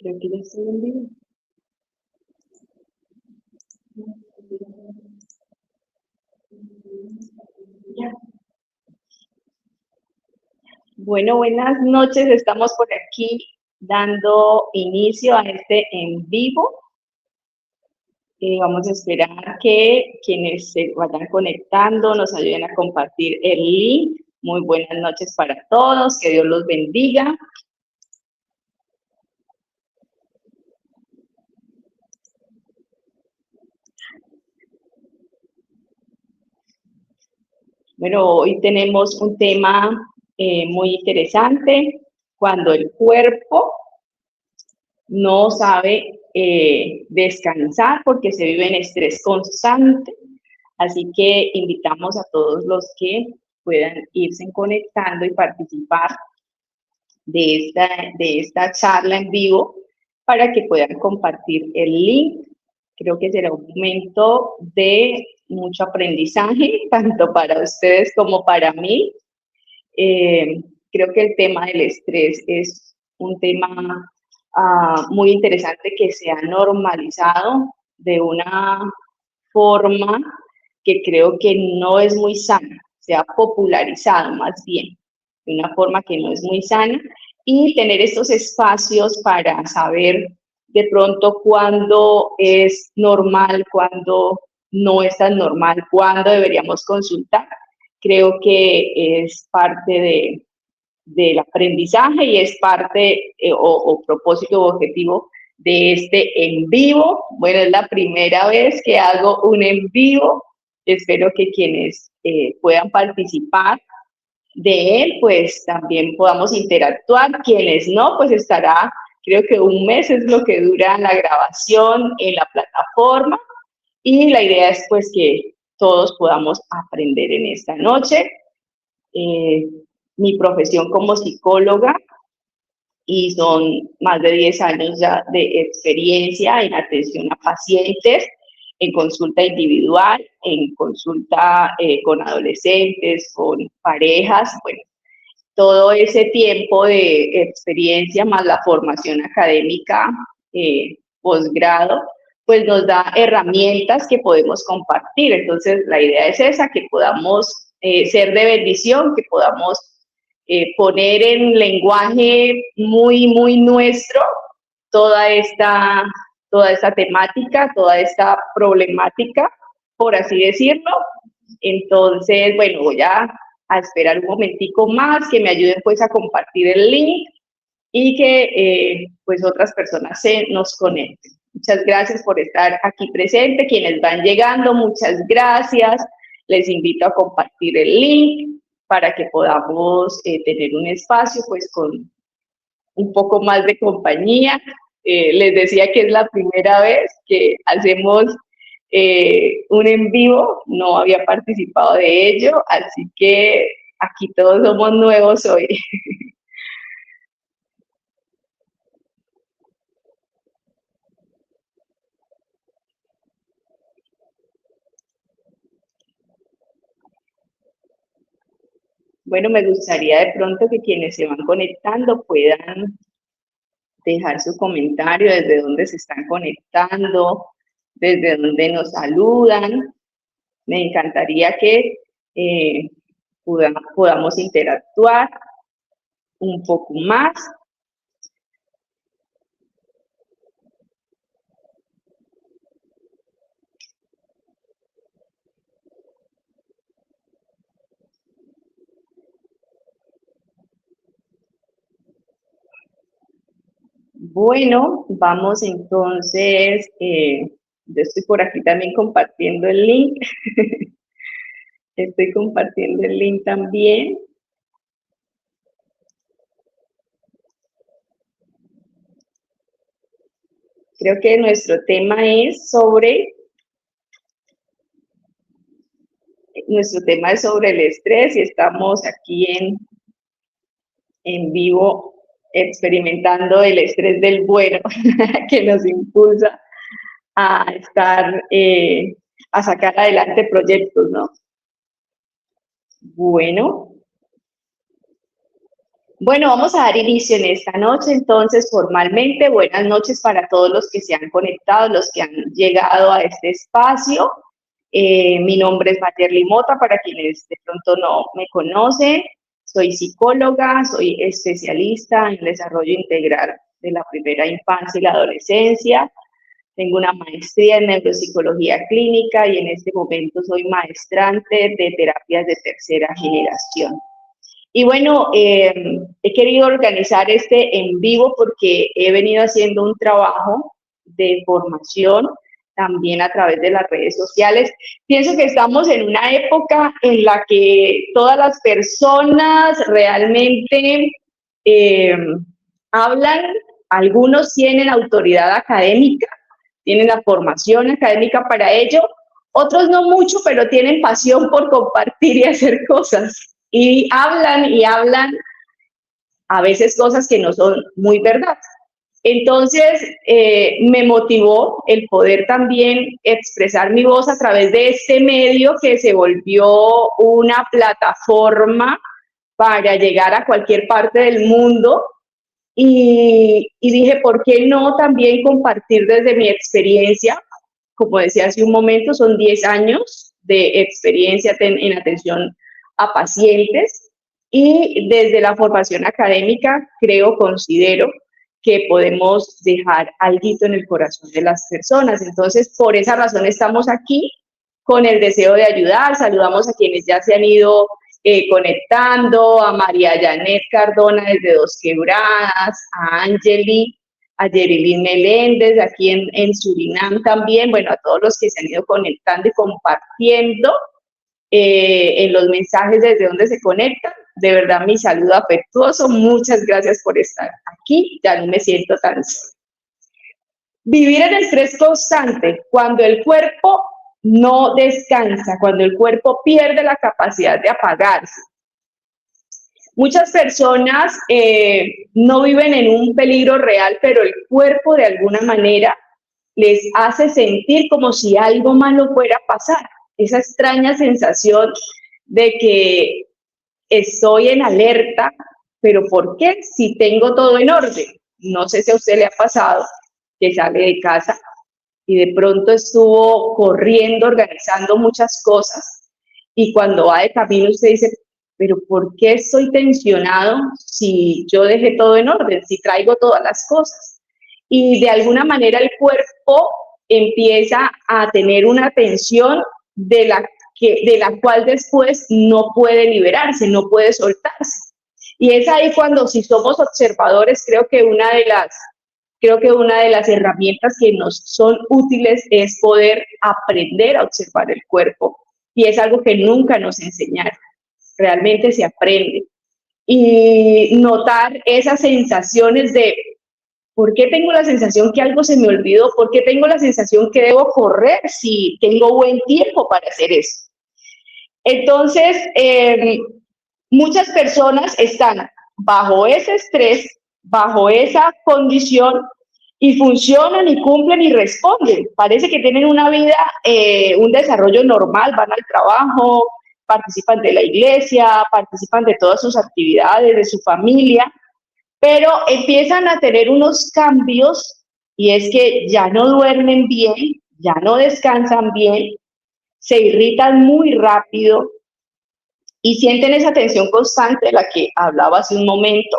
Creo que ya estoy en vivo. Ya. Bueno, buenas noches. Estamos por aquí dando inicio a este en vivo. Vamos a esperar que quienes se vayan conectando nos ayuden a compartir el link. Muy buenas noches para todos. Que Dios los bendiga. Bueno, hoy tenemos un tema muy interesante, cuando el cuerpo no sabe descansar porque se vive en estrés constante. Así que invitamos a todos los que puedan irse conectando y participar de esta charla en vivo para que puedan compartir el link. Creo que será un momento de mucho aprendizaje, tanto para ustedes como para mí. Creo que el tema del estrés es un tema muy interesante que se ha normalizado de una forma que creo que no es muy sana, se ha popularizado más bien, de una forma que no es muy sana, y tener estos espacios para saber de pronto cuándo es normal, cuándo no es tan normal, cuándo deberíamos consultar, creo que es parte del aprendizaje y es parte o propósito o objetivo de este en vivo. Bueno, es la primera vez que hago un en vivo. Espero que quienes puedan participar de él, pues también podamos interactuar. Quienes no, pues estará, creo que un mes es lo que dura la grabación en la plataforma. Y la idea es pues que todos podamos aprender en esta noche. Mi profesión como psicóloga y son más de 10 años ya de experiencia en atención a pacientes, en consulta individual, en consulta con adolescentes, con parejas, bueno, todo ese tiempo de experiencia más la formación académica, posgrado, pues nos da herramientas que podemos compartir. Entonces, la idea es esa, que podamos ser de bendición, que podamos poner en lenguaje muy nuestro toda esta, toda esta temática, toda esta problemática, por así decirlo. Entonces, bueno, voy a esperar un momentico más, que me ayuden pues a compartir el link y que pues otras personas nos conecten. Muchas gracias por estar aquí presente, quienes van llegando, muchas gracias. Les invito a compartir el link para que podamos tener un espacio pues con un poco más de compañía. Les decía que es la primera vez que hacemos un en vivo, no había participado de ello, así que aquí todos somos nuevos hoy. Bueno, me gustaría de pronto que quienes se van conectando puedan dejar su comentario, desde dónde se están conectando, desde dónde nos saludan. Me encantaría que podamos interactuar un poco más. Bueno, vamos entonces, yo estoy por aquí también compartiendo el link. Estoy compartiendo el link también. Creo que nuestro tema es sobre el estrés y estamos aquí en vivo experimentando el estrés del bueno que nos impulsa a estar, a sacar adelante proyectos, ¿no? Bueno, Bueno, vamos a dar inicio en esta noche, entonces formalmente, buenas noches para todos los que se han conectado, los que han llegado a este espacio. Mi nombre es Mayerly Mota, para quienes de pronto no me conocen. Soy psicóloga, soy especialista en desarrollo integral de la primera infancia y la adolescencia. Tengo una maestría en neuropsicología clínica y en este momento soy maestrante de terapias de tercera generación. Y bueno, he querido organizar este en vivo porque he venido haciendo un trabajo de formación también a través de las redes sociales. Pienso que estamos en una época en la que todas las personas realmente eh, hablan, algunos tienen autoridad académica, tienen la formación académica para ello, otros no mucho, pero tienen pasión por compartir y hacer cosas. Y hablan a veces cosas que no son muy verdad. Entonces, me motivó el poder también expresar mi voz a través de este medio que se volvió una plataforma para llegar a cualquier parte del mundo. Y dije, ¿por qué no también compartir desde mi experiencia? Como decía hace un momento, son 10 años de experiencia en atención a pacientes y desde la formación académica considero que podemos dejar algo en el corazón de las personas. Entonces, por esa razón estamos aquí con el deseo de ayudar. Saludamos a quienes ya se han ido conectando, a María Janet Cardona desde Dos Quebradas, a Angeli, a Yerilyn Meléndez, aquí en Surinam también, bueno, a todos los que se han ido conectando y compartiendo en los mensajes desde donde se conectan. De verdad, mi saludo afectuoso, muchas gracias por estar aquí, ya no me siento tan sola. Vivir en estrés constante, cuando el cuerpo no descansa, cuando el cuerpo pierde la capacidad de apagarse. Muchas personas no viven en un peligro real, pero el cuerpo de alguna manera les hace sentir como si algo malo fuera a pasar. Esa extraña sensación de que estoy en alerta, pero ¿por qué? Si tengo todo en orden. No sé si a usted le ha pasado que sale de casa y de pronto estuvo corriendo, organizando muchas cosas, y cuando va de camino usted dice, pero ¿por qué estoy tensionado si yo dejé todo en orden, si traigo todas las cosas? Y de alguna manera el cuerpo empieza a tener una tensión de la cual después no puede liberarse, no puede soltarse. Y es ahí cuando, si somos observadores, creo que una de las herramientas que nos son útiles es poder aprender a observar el cuerpo. Y es algo que nunca nos enseñaron. Realmente se aprende. Y notar esas sensaciones de ¿por qué tengo la sensación que algo se me olvidó? ¿Por qué tengo la sensación que debo correr si tengo buen tiempo para hacer eso? Entonces, muchas personas están bajo ese estrés, bajo esa condición, y funcionan y cumplen y responden. Parece que tienen una vida, un desarrollo normal, van al trabajo, participan de la iglesia, participan de todas sus actividades, de su familia, pero empiezan a tener unos cambios, y es que ya no duermen bien, ya no descansan bien, se irritan muy rápido y sienten esa tensión constante de la que hablaba hace un momento.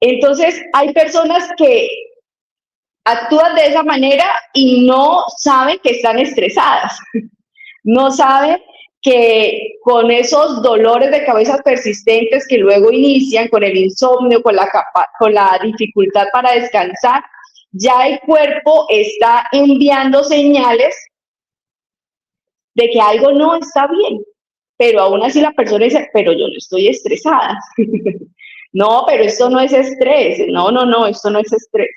Entonces, hay personas que actúan de esa manera y no saben que están estresadas, no saben que con esos dolores de cabeza persistentes que luego inician, con el insomnio, con la dificultad para descansar, ya el cuerpo está enviando señales de que algo no está bien, pero aún así la persona dice, pero yo no estoy estresada. No, pero esto no es estrés, no, esto no es estrés.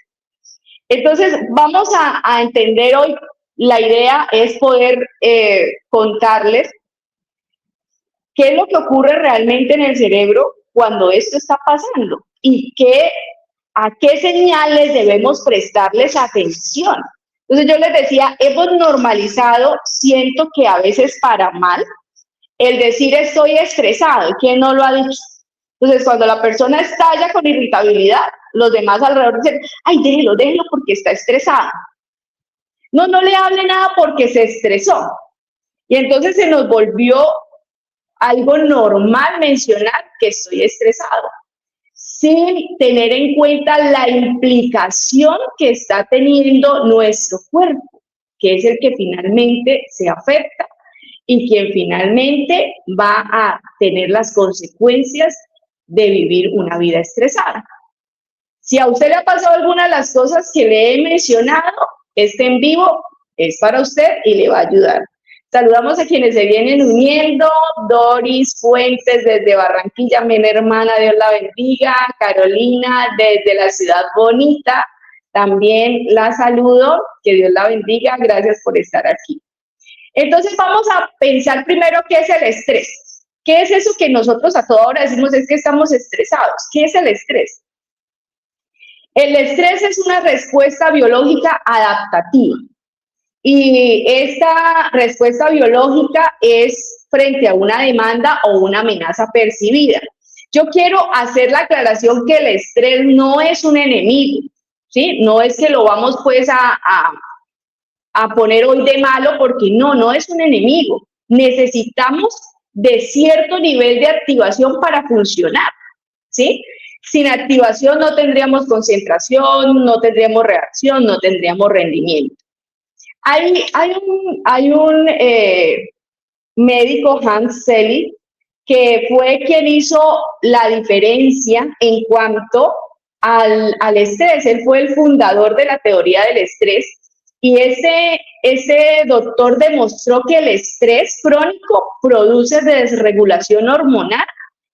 Entonces, vamos a entender hoy, la idea es poder contarles qué es lo que ocurre realmente en el cerebro cuando esto está pasando y a qué señales debemos prestarles atención. Entonces yo les decía, hemos normalizado, siento que a veces para mal, el decir estoy estresado. ¿Quién no lo ha dicho? Entonces, cuando la persona estalla con irritabilidad, los demás alrededor dicen, ay, déjelo, déjelo porque está estresado. No, no le hable nada porque se estresó. Y entonces se nos volvió algo normal mencionar que estoy estresado, sin tener en cuenta la implicación que está teniendo nuestro cuerpo, que es el que finalmente se afecta y quien finalmente va a tener las consecuencias de vivir una vida estresada. Si a usted le ha pasado alguna de las cosas que le he mencionado, este en vivo es para usted y le va a ayudar. Saludamos a quienes se vienen uniendo. Doris Fuentes desde Barranquilla, mi hermana, Dios la bendiga. Carolina desde la ciudad bonita, también la saludo, que Dios la bendiga, gracias por estar aquí. Entonces vamos a pensar primero qué es el estrés. ¿Qué es eso que nosotros a toda hora decimos es que estamos estresados? ¿Qué es el estrés? El estrés es una respuesta biológica adaptativa. Y esta respuesta biológica es frente a una demanda o una amenaza percibida. Yo quiero hacer la aclaración que el estrés no es un enemigo, ¿sí? No es que lo vamos pues a poner hoy de malo porque no es un enemigo. Necesitamos de cierto nivel de activación para funcionar, ¿sí? Sin activación no tendríamos concentración, no tendríamos reacción, no tendríamos rendimiento. Hay un médico, Hans Selye, que fue quien hizo la diferencia en cuanto al estrés. Él fue el fundador de la teoría del estrés y ese doctor demostró que el estrés crónico produce desregulación hormonal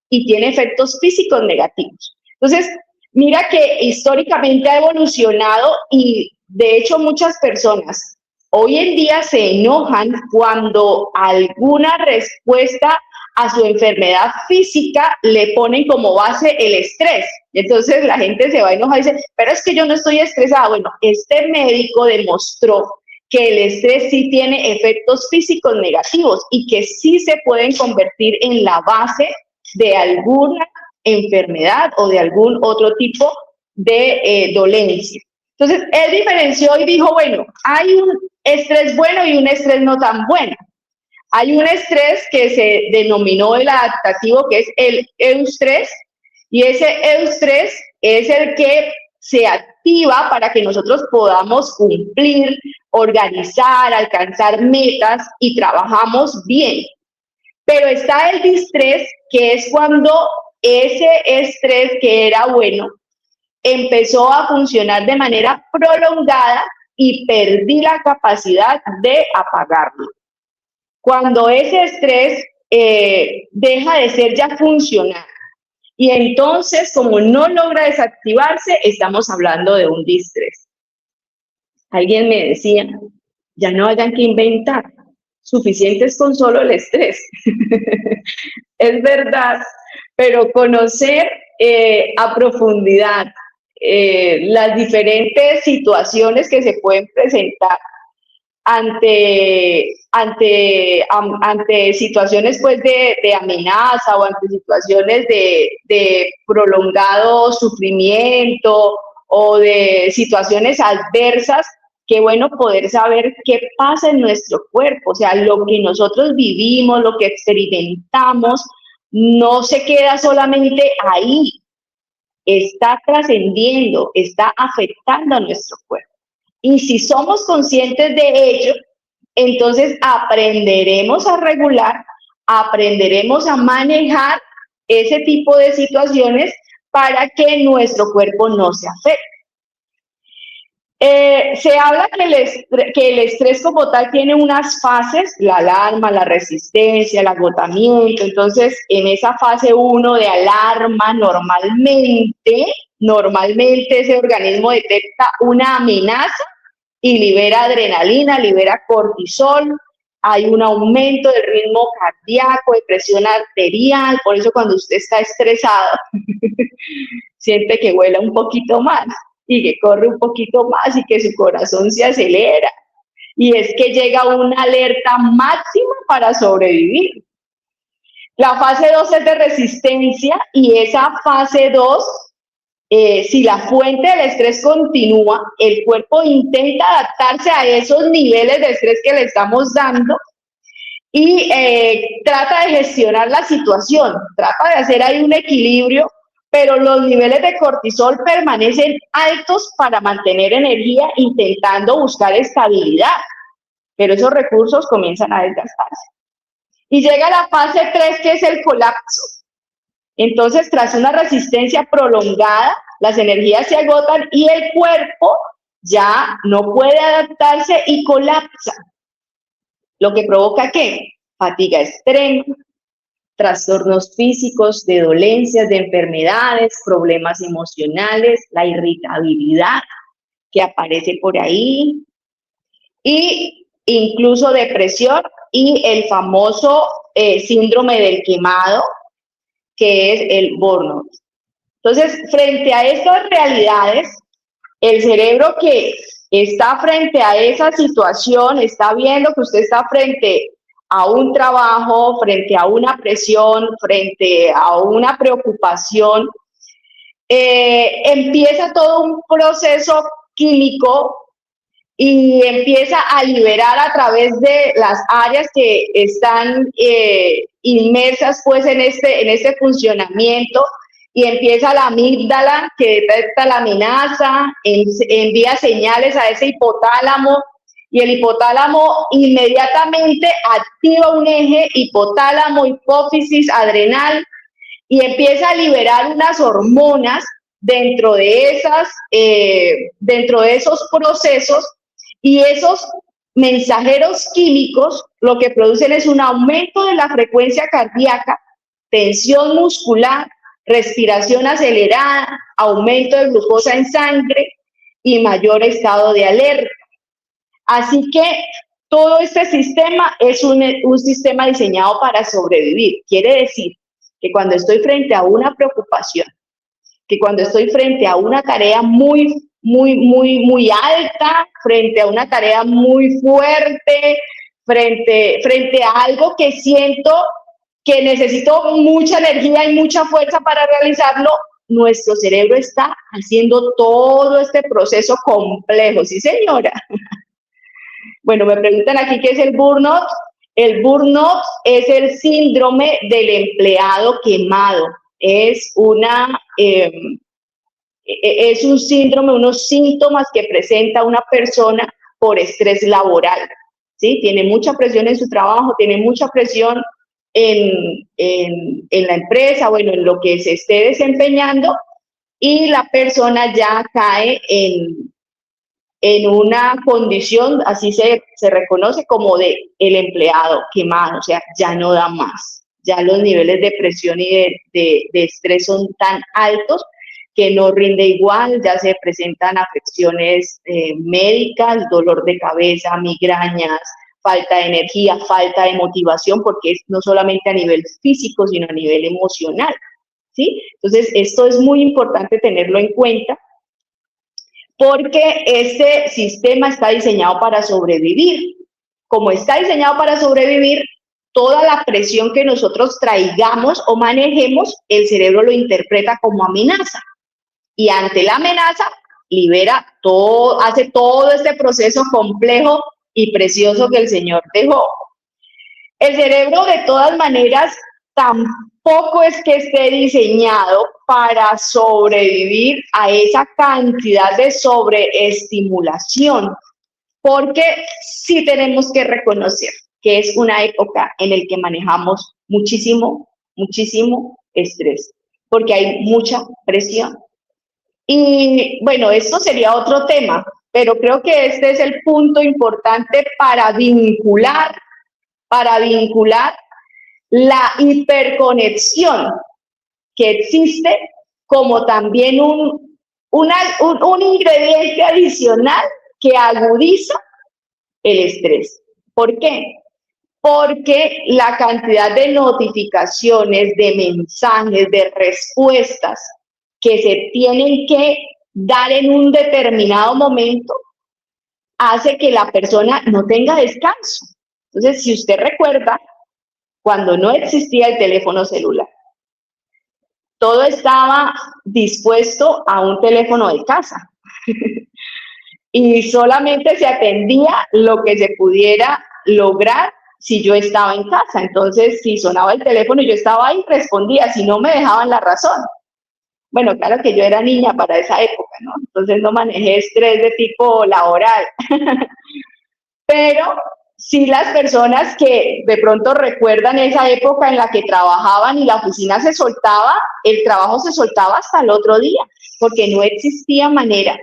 y tiene efectos físicos negativos. Entonces, mira que históricamente ha evolucionado y de hecho muchas personas hoy en día se enojan cuando alguna respuesta a su enfermedad física le ponen como base el estrés. Entonces la gente se va a enojar y dice, pero es que yo no estoy estresada. Bueno, este médico demostró que el estrés sí tiene efectos físicos negativos y que sí se pueden convertir en la base de alguna enfermedad o de algún otro tipo de dolencia. Entonces, él diferenció y dijo, bueno, hay un estrés bueno y un estrés no tan bueno. Hay un estrés que se denominó el adaptativo, que es el eustrés, y ese eustrés es el que se activa para que nosotros podamos cumplir, organizar, alcanzar metas y trabajamos bien. Pero está el distrés, que es cuando ese estrés que era bueno empezó a funcionar de manera prolongada y perdí la capacidad de apagarlo. Cuando ese estrés deja de ser ya funcional y entonces como no logra desactivarse, estamos hablando de un distrés. Alguien me decía, ya no hayan que inventar, suficiente es con solo el estrés. Es verdad, pero conocer a profundidad las diferentes situaciones que se pueden presentar ante situaciones pues de amenaza o ante situaciones de prolongado sufrimiento o de situaciones adversas, qué bueno poder saber qué pasa en nuestro cuerpo, o sea, lo que nosotros vivimos, lo que experimentamos, no se queda solamente ahí, está trascendiendo, está afectando a nuestro cuerpo. Y si somos conscientes de ello, entonces aprenderemos a regular, aprenderemos a manejar ese tipo de situaciones para que nuestro cuerpo no se afecte. Se habla que el estrés como tal tiene unas fases, la alarma, la resistencia, el agotamiento. Entonces, en esa fase 1 de alarma, normalmente ese organismo detecta una amenaza y libera adrenalina, libera cortisol, hay un aumento del ritmo cardíaco, de presión arterial, por eso cuando usted está estresado, siente que vuela un poquito más y que corre un poquito más y que su corazón se acelera. Y es que llega una alerta máxima para sobrevivir. La fase 2 es de resistencia y esa fase 2, si la fuente del estrés continúa, el cuerpo intenta adaptarse a esos niveles de estrés que le estamos dando y trata de gestionar la situación, trata de hacer ahí un equilibrio, pero los niveles de cortisol permanecen altos para mantener energía, intentando buscar estabilidad, pero esos recursos comienzan a desgastarse. Y llega la fase 3, que es el colapso. Entonces, tras una resistencia prolongada, las energías se agotan y el cuerpo ya no puede adaptarse y colapsa. Lo que provoca, ¿qué? Fatiga extrema, trastornos físicos, de dolencias, de enfermedades, problemas emocionales, la irritabilidad que aparece por ahí, y incluso depresión y el famoso síndrome del quemado, que es el burnout. Entonces, frente a estas realidades, el cerebro que está frente a esa situación, está viendo que usted está frente a un trabajo, frente a una presión, frente a una preocupación, empieza todo un proceso químico y empieza a liberar a través de las áreas que están inmersas pues en este funcionamiento, y empieza la amígdala que detecta la amenaza, envía señales a ese hipotálamo, y el hipotálamo inmediatamente activa un eje hipotálamo, hipófisis, adrenal, y empieza a liberar unas hormonas dentro de esos procesos, y esos mensajeros químicos lo que producen es un aumento de la frecuencia cardíaca, tensión muscular, respiración acelerada, aumento de glucosa en sangre y mayor estado de alerta. Así que todo este sistema es un sistema diseñado para sobrevivir. Quiere decir que cuando estoy frente a una preocupación, que cuando estoy frente a una tarea muy alta, frente a una tarea muy fuerte, frente a algo que siento que necesito mucha energía y mucha fuerza para realizarlo, nuestro cerebro está haciendo todo este proceso complejo. Sí, señora. Bueno, me preguntan aquí qué es el burnout. El burnout es el síndrome del empleado quemado. Es un síndrome, unos síntomas que presenta una persona por estrés laboral, ¿sí? Tiene mucha presión en su trabajo, tiene mucha presión en la empresa, bueno, en lo que se esté desempeñando, y la persona ya cae en una condición, así se reconoce como de el empleado quemado, o sea, ya no da más, ya los niveles de presión y de estrés son tan altos que no rinde igual, ya se presentan afecciones médicas, dolor de cabeza, migrañas, falta de energía, falta de motivación, porque es no solamente a nivel físico, sino a nivel emocional, ¿sí? Entonces, esto es muy importante tenerlo en cuenta, porque este sistema está diseñado para sobrevivir. Como está diseñado para sobrevivir, toda la presión que nosotros traigamos o manejemos, el cerebro lo interpreta como amenaza. Y ante la amenaza, libera todo, hace todo este proceso complejo y precioso que el Señor dejó. El cerebro, de todas maneras, tampoco es que esté diseñado para sobrevivir a esa cantidad de sobreestimulación, porque sí tenemos que reconocer que es una época en la que manejamos muchísimo estrés, porque hay mucha presión. Y bueno, esto sería otro tema, pero creo que este es el punto importante para vincular la hiperconexión que existe como también un ingrediente adicional que agudiza el estrés. ¿Por qué? Porque la cantidad de notificaciones, de mensajes, de respuestas que se tienen que dar en un determinado momento hace que la persona no tenga descanso. Entonces, si usted recuerda, cuando no existía el teléfono celular. Todo estaba dispuesto a un teléfono de casa y solamente se atendía lo que se pudiera lograr si yo estaba en casa. Entonces, si sonaba el teléfono y yo estaba ahí, respondía, si no me dejaban la razón. Bueno, claro que yo era niña para esa época, ¿no? Entonces no manejé estrés de tipo laboral. Pero sí, las personas que de pronto recuerdan esa época en la que trabajaban y la oficina se soltaba, el trabajo se soltaba hasta el otro día, porque no existía manera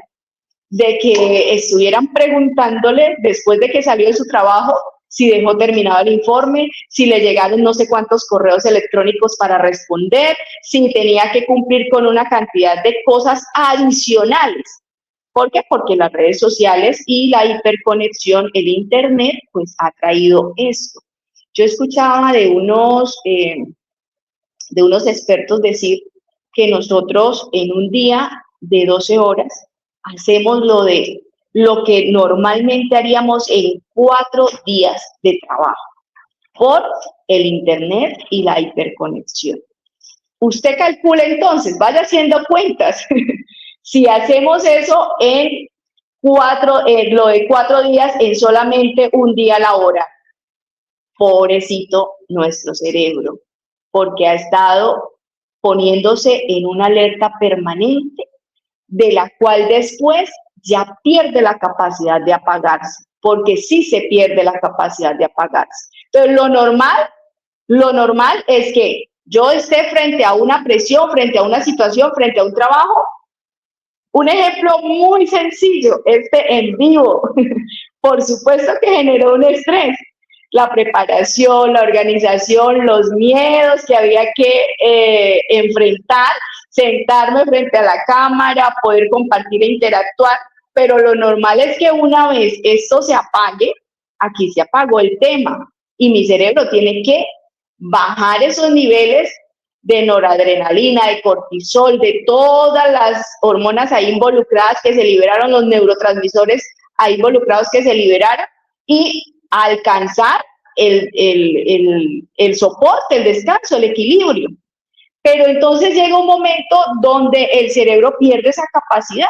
de que estuvieran preguntándole después de que salió de su trabajo si dejó terminado el informe, si le llegaron no sé cuántos correos electrónicos para responder, si tenía que cumplir con una cantidad de cosas adicionales. ¿Por qué? Porque las redes sociales y la hiperconexión, el Internet, pues ha traído esto. Yo escuchaba de unos expertos decir que nosotros en un día de 12 horas hacemos lo que normalmente haríamos en 4 días de trabajo por el Internet y la hiperconexión. Usted calcula entonces, vaya haciendo cuentas. Si hacemos eso en lo de 4 días en solamente un día laboral, pobrecito nuestro cerebro, porque ha estado poniéndose en una alerta permanente, de la cual después ya pierde la capacidad de apagarse, porque sí se pierde la capacidad de apagarse. Entonces, lo normal es que yo esté frente a una presión, frente a una situación, frente a un trabajo. Un ejemplo muy sencillo, en vivo, por supuesto que generó un estrés. La preparación, la organización, los miedos que había que enfrentar, sentarme frente a la cámara, poder compartir e interactuar, pero lo normal es que una vez esto se apague, aquí se apagó el tema y mi cerebro tiene que bajar esos niveles de noradrenalina, de cortisol, de todas las hormonas ahí involucradas que se liberaron, los neurotransmisores ahí involucrados que se liberaron, y alcanzar el soporte, el descanso, el equilibrio. Pero entonces llega un momento donde el cerebro pierde esa capacidad.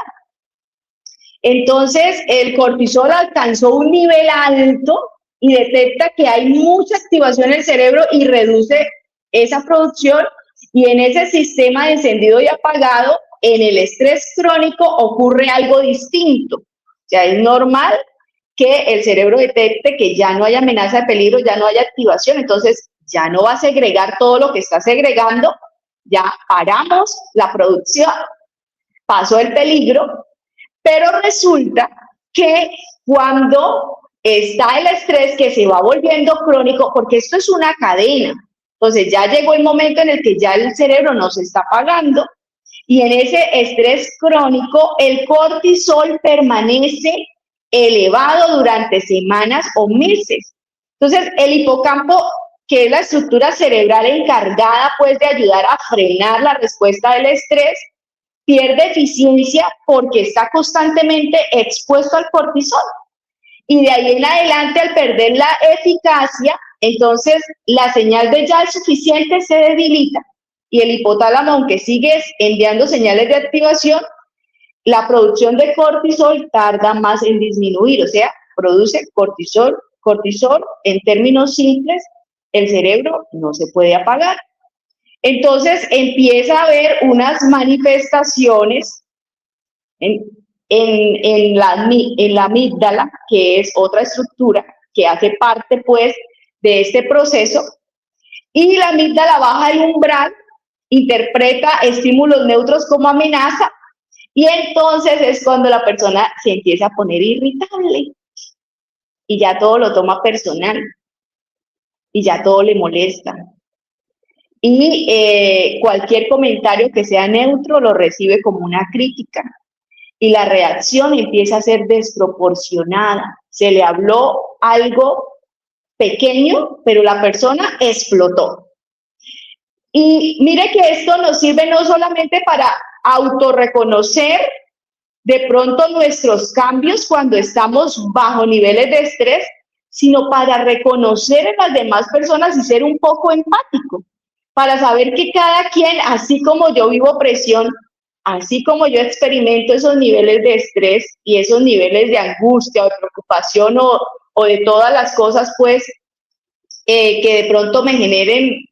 Entonces el cortisol alcanzó un nivel alto y detecta que hay mucha activación en el cerebro y reduce esa producción. Y en ese sistema de encendido y apagado, en el estrés crónico ocurre algo distinto. O sea, es normal que el cerebro detecte que ya no hay amenaza de peligro, ya no hay activación, entonces ya no va a segregar todo lo que está segregando, ya paramos la producción, pasó el peligro, pero resulta que cuando está el estrés que se va volviendo crónico, porque esto es una cadena, entonces ya llegó el momento en el que ya el cerebro no se está apagando y en ese estrés crónico el cortisol permanece elevado durante semanas o meses. Entonces el hipocampo, que es la estructura cerebral encargada pues de ayudar a frenar la respuesta del estrés, pierde eficiencia porque está constantemente expuesto al cortisol. Y de ahí en adelante, al perder la eficacia, entonces la señal de ya es suficiente se debilita y el hipotálamo, aunque sigue enviando señales de activación, la producción de cortisol tarda más en disminuir, o sea, produce cortisol. Cortisol, en términos simples, el cerebro no se puede apagar. Entonces empieza a haber unas manifestaciones en la amígdala, que es otra estructura que hace parte pues de este proceso, y la amígdala baja el umbral, interpreta estímulos neutros como amenaza, y entonces es cuando la persona se empieza a poner irritable y ya todo lo toma personal y ya todo le molesta. Y cualquier comentario que sea neutro lo recibe como una crítica. Y la reacción empieza a ser desproporcionada. Se le habló algo pequeño, pero la persona explotó. Y mire que esto nos sirve no solamente para autorreconocer de pronto nuestros cambios cuando estamos bajo niveles de estrés, sino para reconocer en las demás personas y ser un poco empático, para saber que cada quien, así como yo vivo presión, así como yo experimento esos niveles de estrés y esos niveles de angustia o de preocupación o de todas las cosas, pues, que de pronto me generen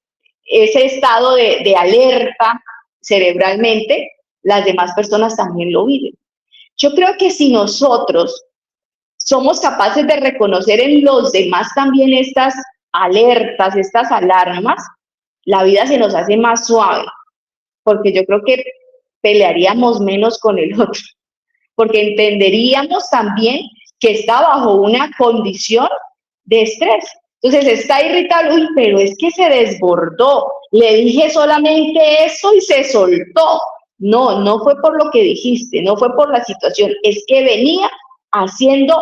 ese estado de alerta cerebralmente, las demás personas también lo viven. Yo creo que si nosotros somos capaces de reconocer en los demás también estas alertas, estas alarmas, la vida se nos hace más suave, porque yo creo que pelearíamos menos con el otro, porque entenderíamos también que está bajo una condición de estrés. Entonces está irritable, uy, pero es que se desbordó, le dije solamente eso y se soltó. No, no fue por lo que dijiste, no fue por la situación, es que venía haciendo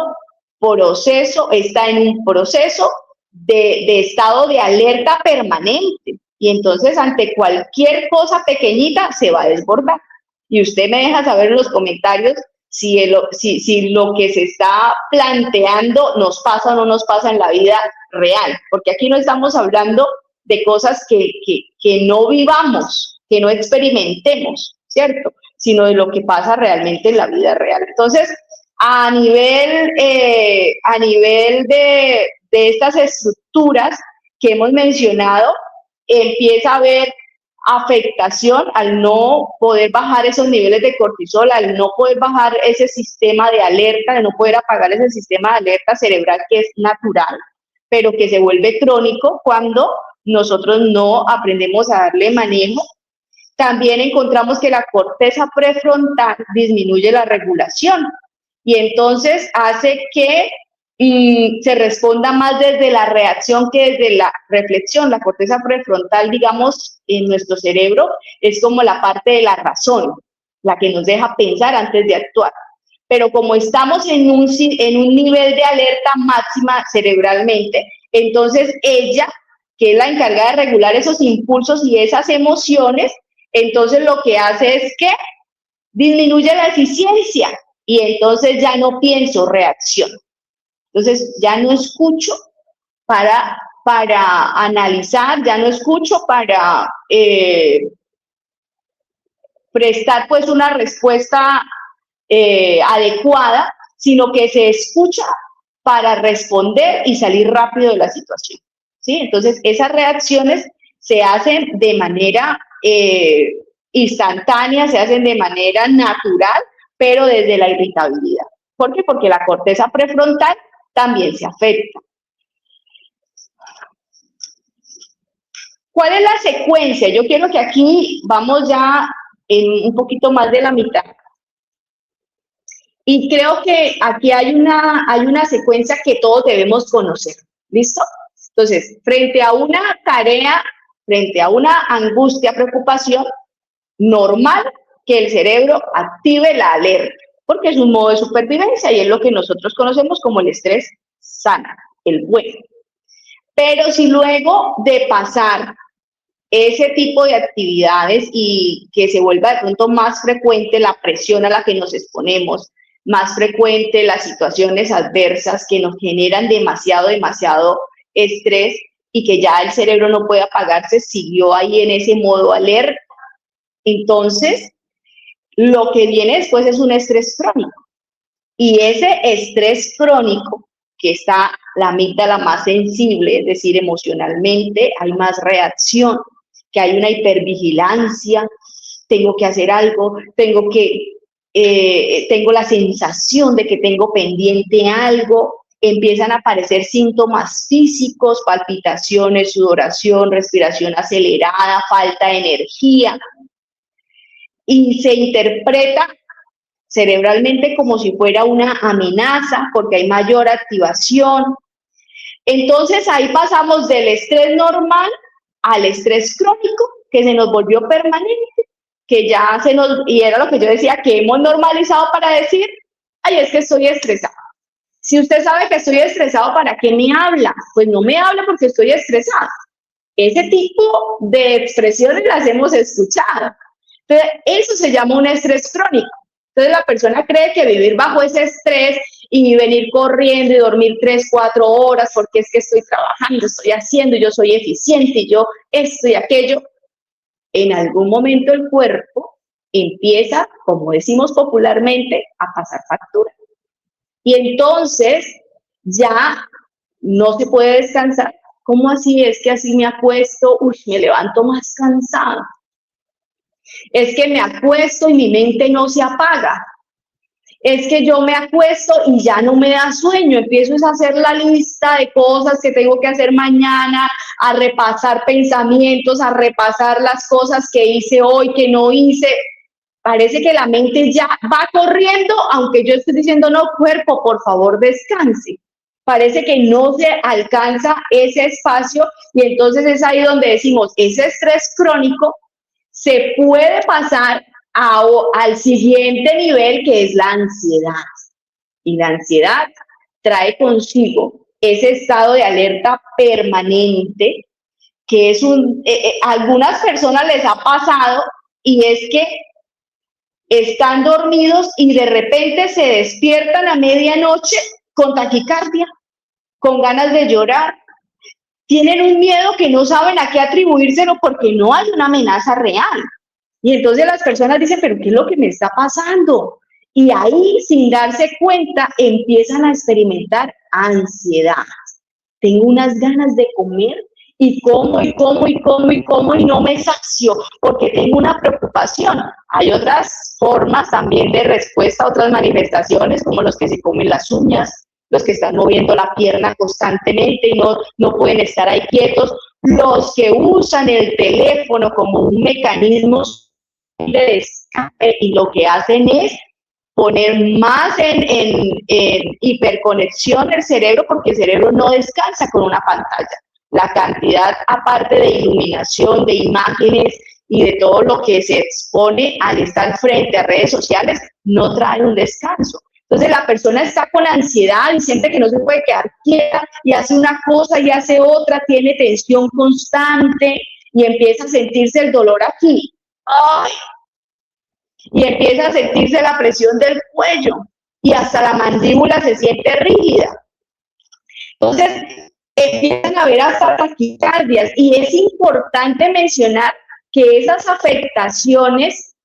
proceso, está en un proceso de estado de alerta permanente. Y entonces ante cualquier cosa pequeñita se va a desbordar. Y usted me deja saber en los comentarios si lo que se está planteando nos pasa o no nos pasa en la vida real, porque aquí no estamos hablando de cosas que no vivamos, que no experimentemos, ¿cierto? Sino de lo que pasa realmente en la vida real. Entonces, a nivel de estas estructuras que hemos mencionado, empieza a haber afectación al no poder bajar esos niveles de cortisol, al no poder bajar ese sistema de alerta, de no poder apagar ese sistema de alerta cerebral que es natural, pero que se vuelve crónico cuando nosotros no aprendemos a darle manejo. También encontramos que la corteza prefrontal disminuye la regulación y entonces hace que se responda más desde la reacción que desde la reflexión. La corteza prefrontal, digamos, en nuestro cerebro es como la parte de la razón, la que nos deja pensar antes de actuar. Pero como estamos en un nivel de alerta máxima cerebralmente, entonces ella, que es la encargada de regular esos impulsos y esas emociones, entonces lo que hace es que disminuye la eficiencia y entonces ya no pienso, reacciono. Entonces ya no escucho para analizar, ya no escucho para prestar pues una respuesta adecuada, sino que se escucha para responder y salir rápido de la situación, ¿sí? Entonces esas reacciones se hacen de manera instantánea, se hacen de manera natural, pero desde la irritabilidad. ¿Por qué? Porque la corteza prefrontal también se afecta. ¿Cuál es la secuencia? Yo quiero que aquí vamos ya en un poquito más de la mitad. Y creo que aquí hay una secuencia que todos debemos conocer. ¿Listo? Entonces, frente a una tarea, frente a una angustia, preocupación, normal que el cerebro active la alerta, porque es un modo de supervivencia y es lo que nosotros conocemos como el estrés sano, el bueno. Pero si luego de pasar ese tipo de actividades y que se vuelva de pronto más frecuente la presión a la que nos exponemos, más frecuente las situaciones adversas que nos generan demasiado estrés y que ya el cerebro no puede apagarse, siguió ahí en ese modo alerta, entonces lo que viene después es un estrés crónico. Y ese estrés crónico, que está la amígdala más sensible, es decir, emocionalmente hay más reacción, que hay una hipervigilancia, tengo que hacer algo, tengo la sensación de que tengo pendiente algo, empiezan a aparecer síntomas físicos, palpitaciones, sudoración, respiración acelerada, falta de energía, y se interpreta cerebralmente como si fuera una amenaza, porque hay mayor activación. Entonces ahí pasamos del estrés normal al estrés crónico, que se nos volvió permanente, que ya y era lo que yo decía, que hemos normalizado para decir, ay, es que estoy estresado. Si usted sabe que estoy estresado, ¿para qué me habla? Pues no me habla porque estoy estresado. Ese tipo de expresiones las hemos escuchado. Entonces, eso se llama un estrés crónico. Entonces, la persona cree que vivir bajo ese estrés y venir corriendo y dormir 3, 4 horas porque es que estoy trabajando, estoy haciendo, yo soy eficiente, yo esto y aquello, en algún momento el cuerpo empieza, como decimos popularmente, a pasar factura. Y entonces ya no se puede descansar. ¿Cómo así? Es que así me acuesto, me levanto más cansada. Es que me acuesto y mi mente no se apaga. Es que yo me acuesto y ya no me da sueño, empiezo a hacer la lista de cosas que tengo que hacer mañana, a repasar pensamientos, a repasar las cosas que hice hoy, que no hice. Parece que la mente ya va corriendo, aunque yo estoy diciendo, no, cuerpo, por favor, descanse. Parece que no se alcanza ese espacio y entonces es ahí donde decimos, ese estrés crónico se puede pasar al siguiente nivel, que es la ansiedad. Y la ansiedad trae consigo ese estado de alerta permanente, que es a algunas personas les ha pasado, y es que están dormidos y de repente se despiertan a medianoche con taquicardia, con ganas de llorar. Tienen un miedo que no saben a qué atribuírselo porque no hay una amenaza real. Y entonces las personas dicen, pero ¿qué es lo que me está pasando? Y ahí, sin darse cuenta, empiezan a experimentar ansiedad. Tengo unas ganas de comer y como y como y como y como y no me sacio porque tengo una preocupación. Hay otras formas también de respuesta, otras manifestaciones, como los que se comen las uñas, los que están moviendo la pierna constantemente y no pueden estar ahí quietos, los que usan el teléfono como un mecanismo de escape y lo que hacen es poner más en hiperconexión el cerebro, porque el cerebro no descansa con una pantalla. La cantidad, aparte de iluminación, de imágenes y de todo lo que se expone al estar frente a redes sociales, no trae un descanso. Entonces la persona está con ansiedad y siente que no se puede quedar quieta y hace una cosa y hace otra, tiene tensión constante y empieza a sentirse el dolor aquí. ¡Ay! Y empieza a sentirse la presión del cuello y hasta la mandíbula se siente rígida. Entonces, empiezan a haber hasta taquicardias y es importante mencionar que esas afectaciones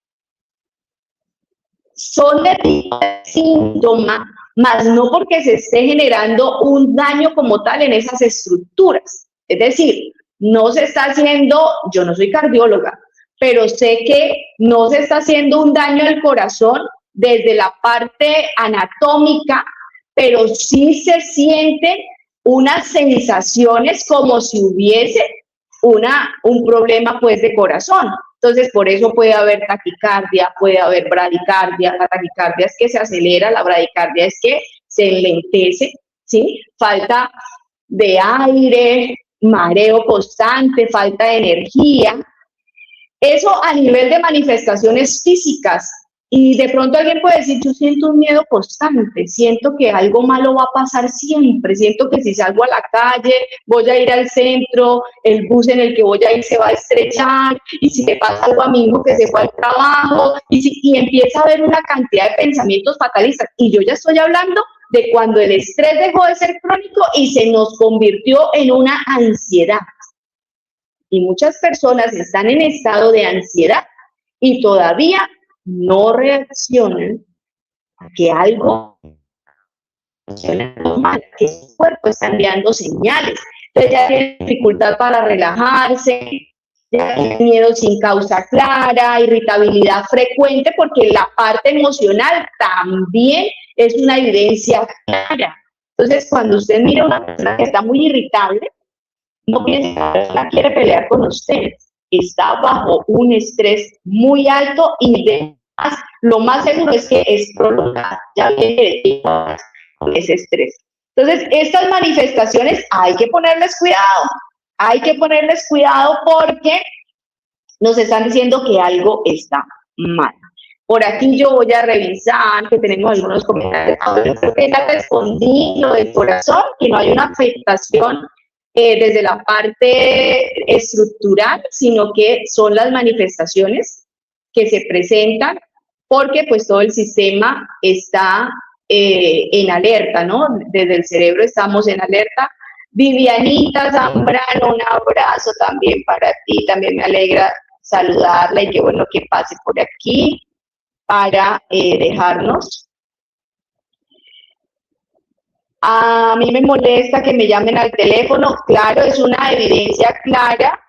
son de tipo de síntoma, más no porque se esté generando un daño como tal en esas estructuras. Es decir, no se está haciendo, yo no soy cardióloga, pero sé que no se está haciendo un daño al corazón desde la parte anatómica, pero sí se sienten unas sensaciones como si hubiese un problema pues de corazón. Entonces, por eso puede haber taquicardia, puede haber bradicardia. La taquicardia es que se acelera, la bradicardia es que se enlentece, ¿sí? Falta de aire, mareo constante, falta de energía. Eso a nivel de manifestaciones físicas. Y de pronto alguien puede decir, yo siento un miedo constante, siento que algo malo va a pasar siempre, siento que si salgo a la calle, voy a ir al centro, el bus en el que voy a ir se va a estrechar, y si me pasa algo a mi hijo que se fue al trabajo, y empieza a haber una cantidad de pensamientos fatalistas. Y yo ya estoy hablando de cuando el estrés dejó de ser crónico y se nos convirtió en una ansiedad. Y muchas personas están en estado de ansiedad y todavía no reaccionan a que algo funciona mal, que su cuerpo está enviando señales. Entonces ya tienen dificultad para relajarse, ya tienen miedo sin causa clara, irritabilidad frecuente, porque la parte emocional también es una evidencia clara. Entonces, cuando usted mira a una persona que está muy irritable, no piense que la persona quiere pelear con usted. Está bajo un estrés muy alto y lo más seguro es que es prolongado. Ya viene de tiempo con ese estrés. Entonces, estas manifestaciones hay que ponerles cuidado. Hay que ponerles cuidado porque nos están diciendo que algo está mal. Por aquí yo voy a revisar, que tenemos algunos comentarios. Creo que ya respondí lo del corazón, que no hay una afectación desde la parte estructural, sino que son las manifestaciones que se presentan porque pues todo el sistema está en alerta, ¿no? Desde el cerebro estamos en alerta. Vivianita Zambrano, un abrazo también para ti, también me alegra saludarla y qué bueno que pase por aquí para dejarnos. A mí me molesta que me llamen al teléfono, claro, es una evidencia clara,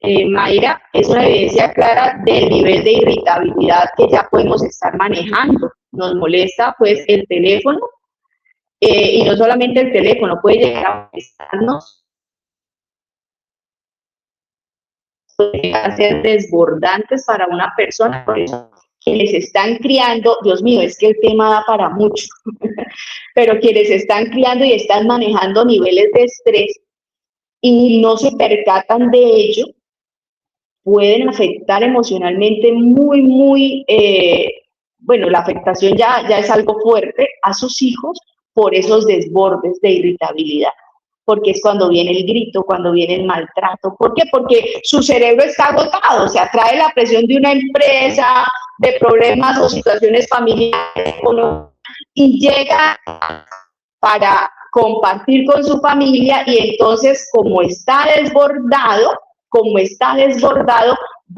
Mayra, es una evidencia clara del nivel de irritabilidad que ya podemos estar manejando. Nos molesta pues el teléfono, y no solamente el teléfono, puede llegar a molestarnos, puede llegar a ser desbordantes para una persona. Por eso, quienes están criando, Dios mío, es que el tema da para mucho, pero quienes están criando y están manejando niveles de estrés y no se percatan de ello, pueden afectar emocionalmente muy, bueno, la afectación ya es algo fuerte a sus hijos por esos desbordes de irritabilidad, porque es cuando viene el grito, cuando viene el maltrato. ¿Por qué? Porque su cerebro está agotado, o sea, trae la presión de una empresa, de problemas o situaciones familiares, y llega para compartir con su familia y entonces como está desbordado,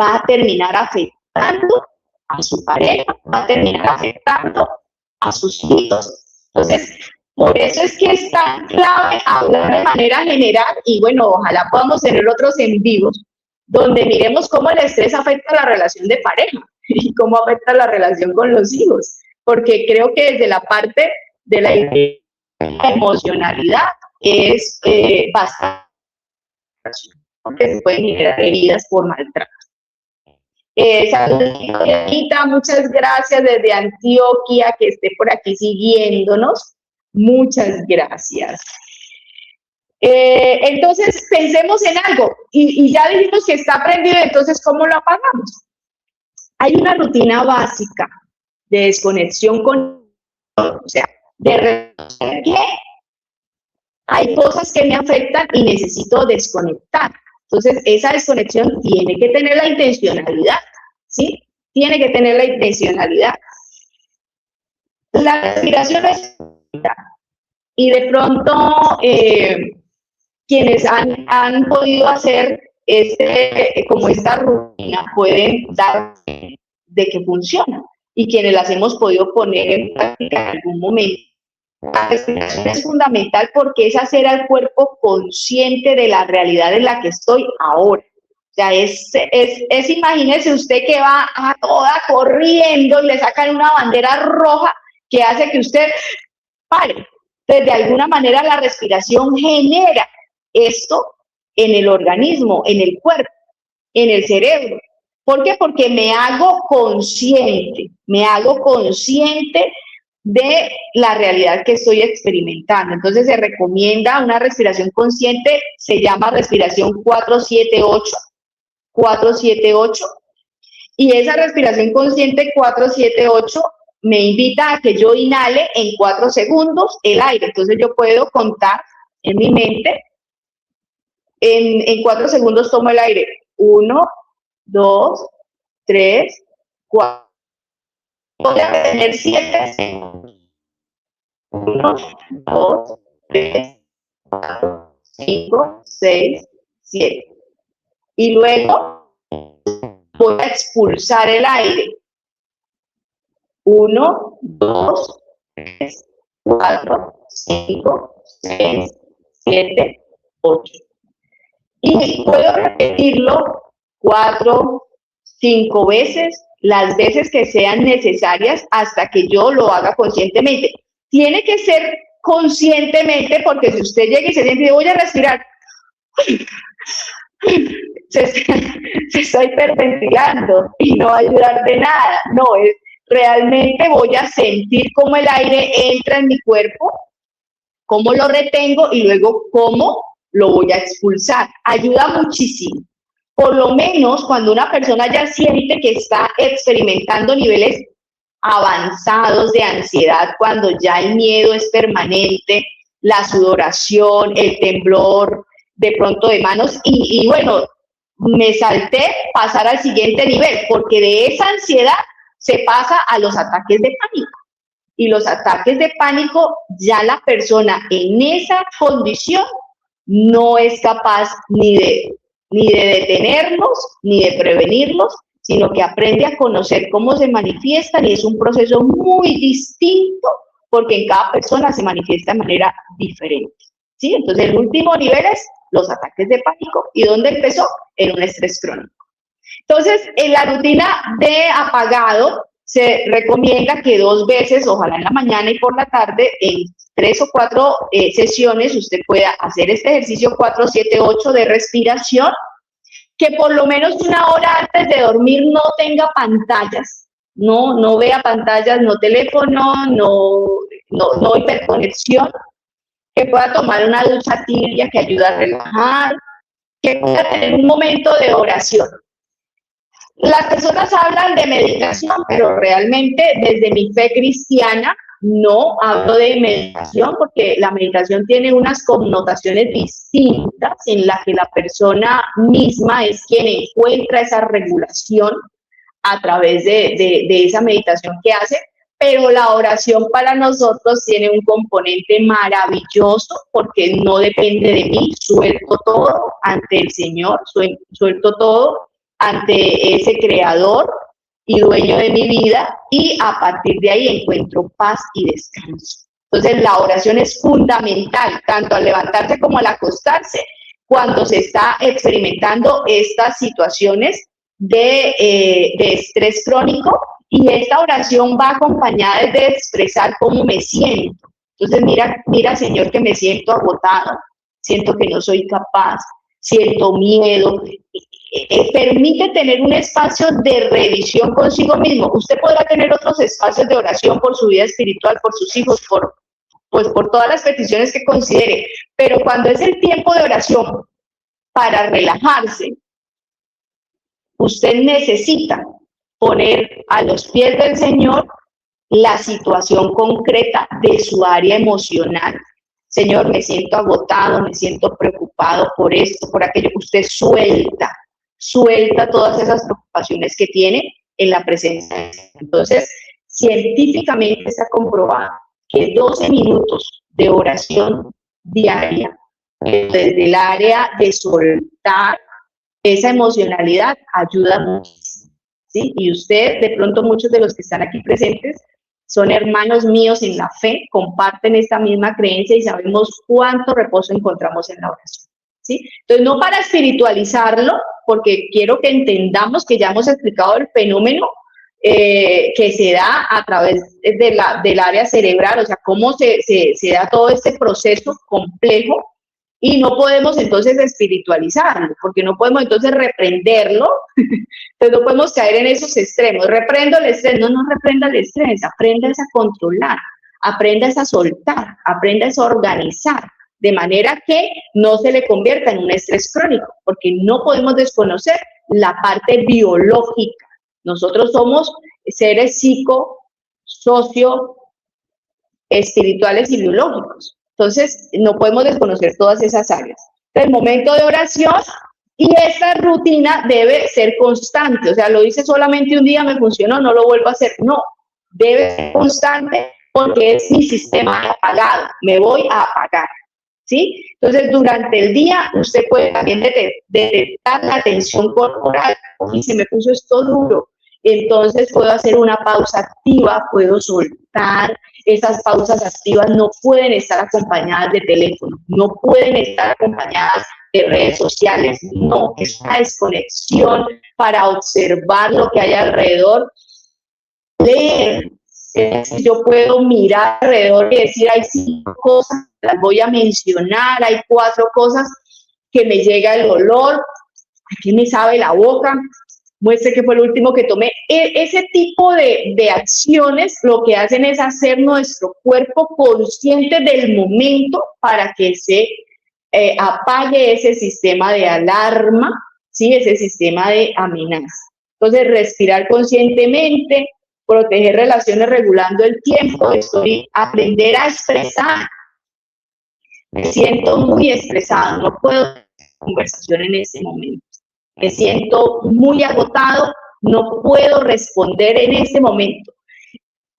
va a terminar afectando a su pareja, va a terminar afectando a sus hijos. Entonces, por eso es que es tan clave hablar de manera general y bueno, ojalá podamos tener otros en vivos donde miremos cómo el estrés afecta la relación de pareja y cómo afecta la relación con los hijos, porque creo que desde la parte de la emocionalidad es bastante, porque se pueden generar heridas por maltrato. Anita, muchas gracias desde Antioquia, que esté por aquí siguiéndonos. Muchas gracias. Entonces, pensemos en algo, y ya dijimos que está prendido, entonces, ¿cómo lo apagamos? Hay una rutina básica de desconexión con, o sea, de que hay cosas que me afectan y necesito desconectar. Entonces, esa desconexión tiene que tener la intencionalidad, ¿sí? Tiene que tener la intencionalidad. La respiración es... Y de pronto, quienes han podido hacer como esta rutina pueden dar de que funciona. Y quienes las hemos podido poner en práctica en algún momento. La respiración es fundamental porque es hacer al cuerpo consciente de la realidad en la que estoy ahora. O sea, imagínese usted que va a toda corriendo y le sacan una bandera roja que hace que usted pare. Entonces, de alguna manera la respiración genera esto en el organismo, en el cuerpo, en el cerebro. ¿Por qué? Porque me hago consciente de la realidad que estoy experimentando. Entonces se recomienda una respiración consciente, se llama respiración 478, y esa respiración consciente 478 me invita a que yo inhale en 4 segundos el aire. Entonces yo puedo contar en mi mente, en 4 segundos tomo el aire, 1, 2, 3, 4. Voy a tener 7 segundos. 1, 2, 3, 4, 5, 6, 7. Y luego voy a expulsar el aire. 1, 2, 3, 4, 5, 6, 7, 8. Y puedo repetirlo 4, 5 veces, las veces que sean necesarias hasta que yo lo haga conscientemente. Tiene que ser conscientemente, porque si usted llega y se siente, voy a respirar, se está hiperventilando y no va a ayudar de nada. No, realmente voy a sentir cómo el aire entra en mi cuerpo, cómo lo retengo y luego cómo lo voy a expulsar. Ayuda muchísimo. Por lo menos cuando una persona ya siente que está experimentando niveles avanzados de ansiedad, cuando ya el miedo es permanente, la sudoración, el temblor, de pronto de manos, y bueno, me salté pasar al siguiente nivel, porque de esa ansiedad se pasa a los ataques de pánico. Y los ataques de pánico, ya la persona en esa condición no es capaz ni de detenerlos, ni de prevenirlos, sino que aprende a conocer cómo se manifiestan y es un proceso muy distinto porque en cada persona se manifiesta de manera diferente. ¿Sí? Entonces, el último nivel es los ataques de pánico. ¿Y dónde empezó? En un estrés crónico. Entonces, en la rutina de apagado, se recomienda que 2 veces, ojalá en la mañana y por la tarde, en 3 o 4 sesiones, usted pueda hacer este ejercicio 4-7-8 de respiración, que por lo menos 1 hora antes de dormir no tenga pantallas, no vea pantallas, no teléfono, no hiperconexión, que pueda tomar una ducha tibia que ayuda a relajar, que pueda tener un momento de oración. Las personas hablan de meditación, pero realmente desde mi fe cristiana no hablo de meditación porque la meditación tiene unas connotaciones distintas en las que la persona misma es quien encuentra esa regulación a través de esa meditación que hace, pero la oración para nosotros tiene un componente maravilloso porque no depende de mí, suelto todo ante el Señor, suelto todo ante ese creador y dueño de mi vida y a partir de ahí encuentro paz y descanso. Entonces la oración es fundamental, tanto al levantarse como al acostarse, cuando se está experimentando estas situaciones de estrés crónico y esta oración va acompañada de expresar cómo me siento. Entonces mira Señor que me siento agotado, siento que no soy capaz, siento miedo. Permite tener un espacio de revisión consigo mismo. Usted podrá tener otros espacios de oración por su vida espiritual, por sus hijos, por todas las peticiones que considere, pero cuando es el tiempo de oración para relajarse, usted necesita poner a los pies del Señor la situación concreta de su área emocional. Señor, me siento agotado, me siento preocupado por esto, por aquello. Usted suelta todas esas preocupaciones que tiene en la presencia. Entonces, científicamente está comprobado que 12 minutos de oración diaria desde el área de soltar esa emocionalidad ayuda muchísimo, ¿sí? Y usted, de pronto muchos de los que están aquí presentes, son hermanos míos en la fe, comparten esta misma creencia y sabemos cuánto reposo encontramos en la oración, ¿sí? Entonces, no para espiritualizarlo, porque quiero que entendamos que ya hemos explicado el fenómeno que se da a través del área cerebral, o sea, cómo se da todo este proceso complejo. Y no podemos entonces espiritualizarlo, porque no podemos entonces reprenderlo, entonces no podemos caer en esos extremos. Reprendo el estrés, no reprenda el estrés, aprenda a controlar, aprenda a soltar, aprenda a organizar, de manera que no se le convierta en un estrés crónico, porque no podemos desconocer la parte biológica. Nosotros somos seres psico, socio, espirituales y biológicos. Entonces, no podemos desconocer todas esas áreas. El momento de oración y esta rutina debe ser constante. O sea, lo hice solamente un día, me funcionó, no lo vuelvo a hacer. No, debe ser constante porque es mi sistema apagado. Me voy a apagar. ¿Sí? Entonces, durante el día, usted puede también detectar la tensión corporal. Y se me puso esto duro. Entonces, puedo hacer una pausa activa, puedo soltar. Esas pausas activas no pueden estar acompañadas de teléfono, no pueden estar acompañadas de redes sociales, no, es una desconexión para observar lo que hay alrededor. Leer, yo puedo mirar alrededor y decir, hay 5 cosas, las voy a mencionar, hay 4 cosas que me llega el olor, aquí me sabe la boca, muestre que fue el último que tomé. Ese tipo de acciones lo que hacen es hacer nuestro cuerpo consciente del momento para que se apague ese sistema de alarma, ¿sí? Ese sistema de amenaza. Entonces, respirar conscientemente, proteger relaciones regulando el tiempo, aprender a expresar. Me siento muy estresado, no puedo tener conversación en ese momento. Me siento muy agotado, no puedo responder en este momento.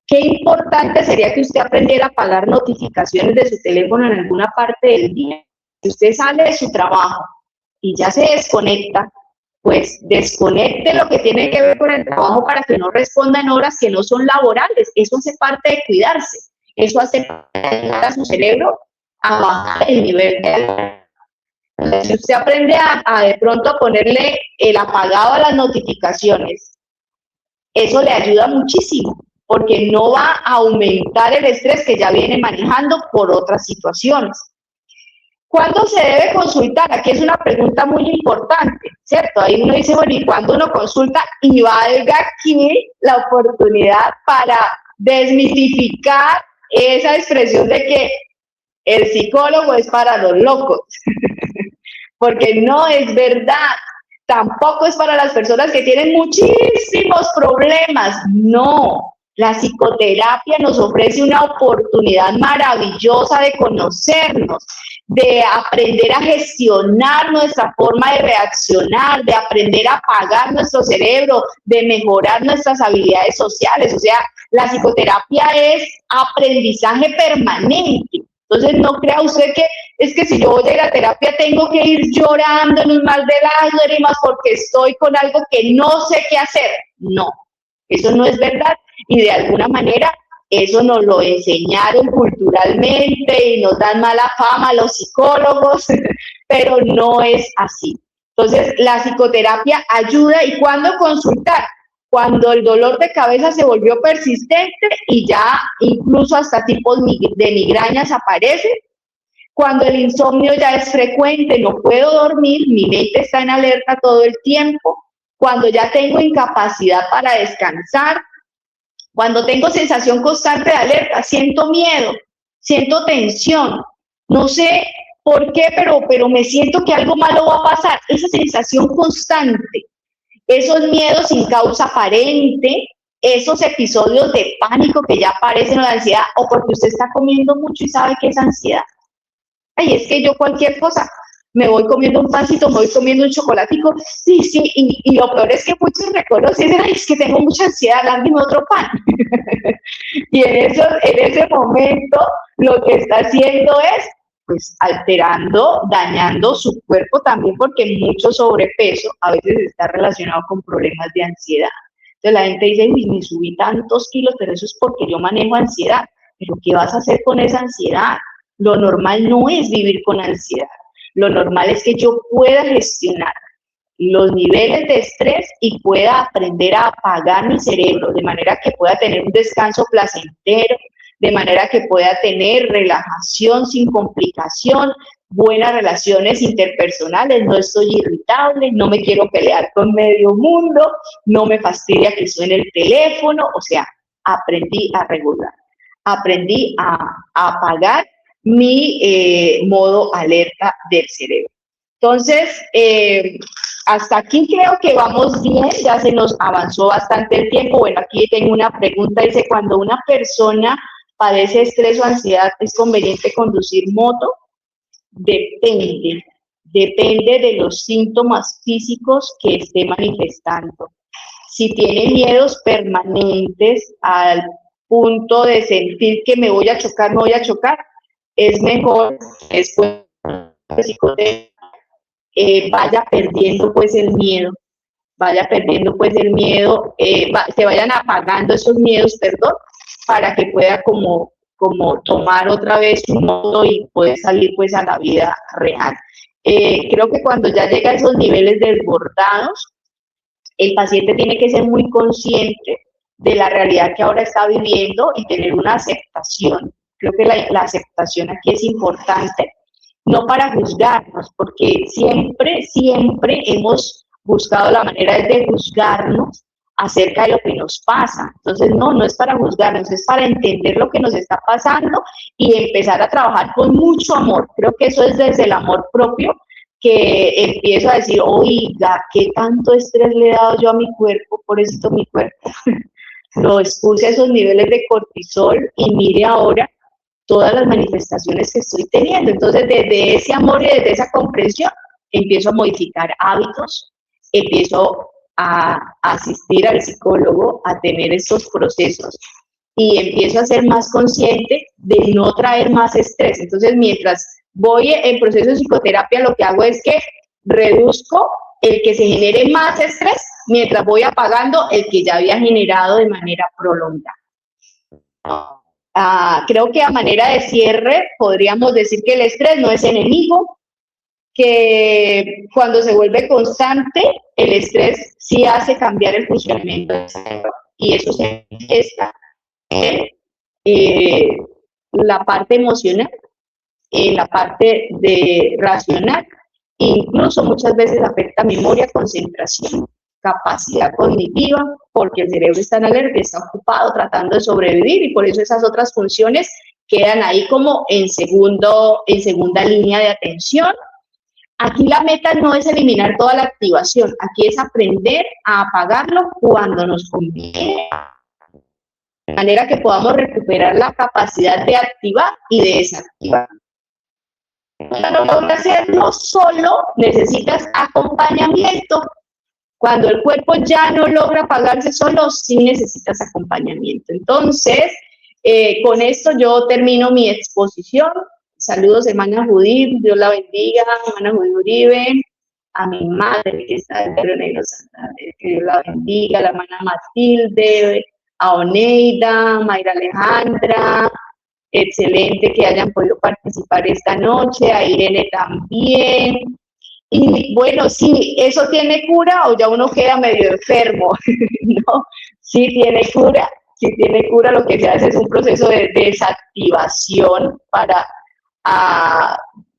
qué importante sería que usted aprendiera a apagar notificaciones de su teléfono en alguna parte del día. Si usted sale de su trabajo y ya se desconecta, pues desconecte lo que tiene que ver con el trabajo para que no responda en horas que no son laborales. Eso hace parte de cuidarse. Eso hace parte de ayudar a su cerebro a bajar el nivel de alerta. Si usted aprende a de pronto a ponerle el apagado a las notificaciones, eso le ayuda muchísimo, porque no va a aumentar el estrés que ya viene manejando por otras situaciones. ¿Cuándo se debe consultar? Aquí es una pregunta muy importante, ¿cierto? Ahí uno dice, bueno, ¿y cuándo uno consulta? Y valga aquí la oportunidad para desmitificar esa expresión de que el psicólogo es para los locos, porque no es verdad. Tampoco es para las personas que tienen muchísimos problemas, no. La psicoterapia nos ofrece una oportunidad maravillosa de conocernos, de aprender a gestionar nuestra forma de reaccionar, de aprender a apagar nuestro cerebro, de mejorar nuestras habilidades sociales. O sea, la psicoterapia es aprendizaje permanente. Entonces, no crea usted que es que si yo voy a ir a terapia tengo que ir llorando en un mar de lágrimas porque estoy con algo que no sé qué hacer. No, eso no es verdad. Y de alguna manera eso nos lo enseñaron culturalmente y nos dan mala fama a los psicólogos, pero no es así. Entonces, la psicoterapia ayuda. ¿Y cuándo consultar? Cuando el dolor de cabeza se volvió persistente y ya incluso hasta tipos de migrañas aparecen, cuando el insomnio ya es frecuente, no puedo dormir, mi mente está en alerta todo el tiempo, cuando ya tengo incapacidad para descansar, cuando tengo sensación constante de alerta, siento miedo, siento tensión, no sé por qué, pero me siento que algo malo va a pasar, esa sensación constante, esos miedos sin causa aparente, esos episodios de pánico que ya aparecen o de ansiedad, o porque usted está comiendo mucho y sabe que es ansiedad. Ay, es que yo cualquier cosa, me voy comiendo un pancito, me voy comiendo un chocolatico, sí, y lo peor es que muchos reconocen, ay, es que tengo mucha ansiedad, dame otro pan. Y en ese momento lo que está haciendo es, pues, alterando, dañando su cuerpo también, porque mucho sobrepeso a veces está relacionado con problemas de ansiedad. Entonces la gente dice, uy, me subí tantos kilos, pero eso es porque yo manejo ansiedad. Pero ¿qué vas a hacer con esa ansiedad? Lo normal no es vivir con ansiedad. Lo normal es que yo pueda gestionar los niveles de estrés y pueda aprender a apagar mi cerebro de manera que pueda tener un descanso placentero, de manera que pueda tener relajación sin complicación, buenas relaciones interpersonales, no estoy irritable, no me quiero pelear con medio mundo, no me fastidia que suene el teléfono, o sea, aprendí a regular, aprendí a apagar mi modo alerta del cerebro. Entonces, hasta aquí creo que vamos bien, ya se nos avanzó bastante el tiempo. Bueno, aquí tengo una pregunta, dice, cuando una persona padece estrés o ansiedad, ¿es conveniente conducir moto? Depende, depende de los síntomas físicos que esté manifestando. Si tiene miedos permanentes al punto de sentir que me voy a chocar, es mejor después vaya perdiendo pues el miedo, se vayan apagando esos miedos, perdón, para que pueda como tomar otra vez su modo y poder salir pues a la vida real. Creo que cuando ya llega a esos niveles desbordados, el paciente tiene que ser muy consciente de la realidad que ahora está viviendo y tener una aceptación. Creo que la aceptación aquí es importante, no para juzgarnos, porque siempre hemos buscado la manera de juzgarnos acerca de lo que nos pasa. Entonces, no es para juzgarnos, es para entender lo que nos está pasando y empezar a trabajar con mucho amor. Creo que eso es desde el amor propio que empiezo a decir, oiga, ¿qué tanto estrés le he dado yo a mi cuerpo? Pobrecito mi cuerpo. Lo expuse a esos niveles de cortisol y mire ahora todas las manifestaciones que estoy teniendo. Entonces, desde ese amor y desde esa comprensión, empiezo a modificar hábitos, empiezo a asistir al psicólogo, a tener estos procesos y empiezo a ser más consciente de no traer más estrés. Entonces, mientras voy en proceso de psicoterapia, lo que hago es que reduzco el que se genere más estrés mientras voy apagando el que ya había generado de manera prolongada. Creo que a manera de cierre podríamos decir que el estrés no es enemigo, que cuando se vuelve constante, el estrés sí hace cambiar el funcionamiento del cerebro y eso se manifiesta en la parte emocional, en la parte de racional, incluso muchas veces afecta memoria, concentración, capacidad cognitiva, porque el cerebro está en alerta, está ocupado tratando de sobrevivir y por eso esas otras funciones quedan ahí como en segunda línea de atención. Aquí la meta no es eliminar toda la activación, aquí es aprender a apagarlo cuando nos conviene, de manera que podamos recuperar la capacidad de activar y de desactivar. Cuando lo logras hacerlo solo, necesitas acompañamiento. Cuando el cuerpo ya no logra apagarse solo, sí necesitas acompañamiento. Entonces, con esto yo termino mi exposición. Saludos, hermana Judith, Dios la bendiga, hermana Judith Uribe, a mi madre que está en Río Negro Santander, que Dios la bendiga, a la hermana Matilde, a Oneida, Mayra Alejandra, excelente que hayan podido participar esta noche, a Irene también. Y bueno, sí, ¿eso tiene cura o ya uno queda medio enfermo? No, sí tiene cura, lo que se hace es un proceso de desactivación para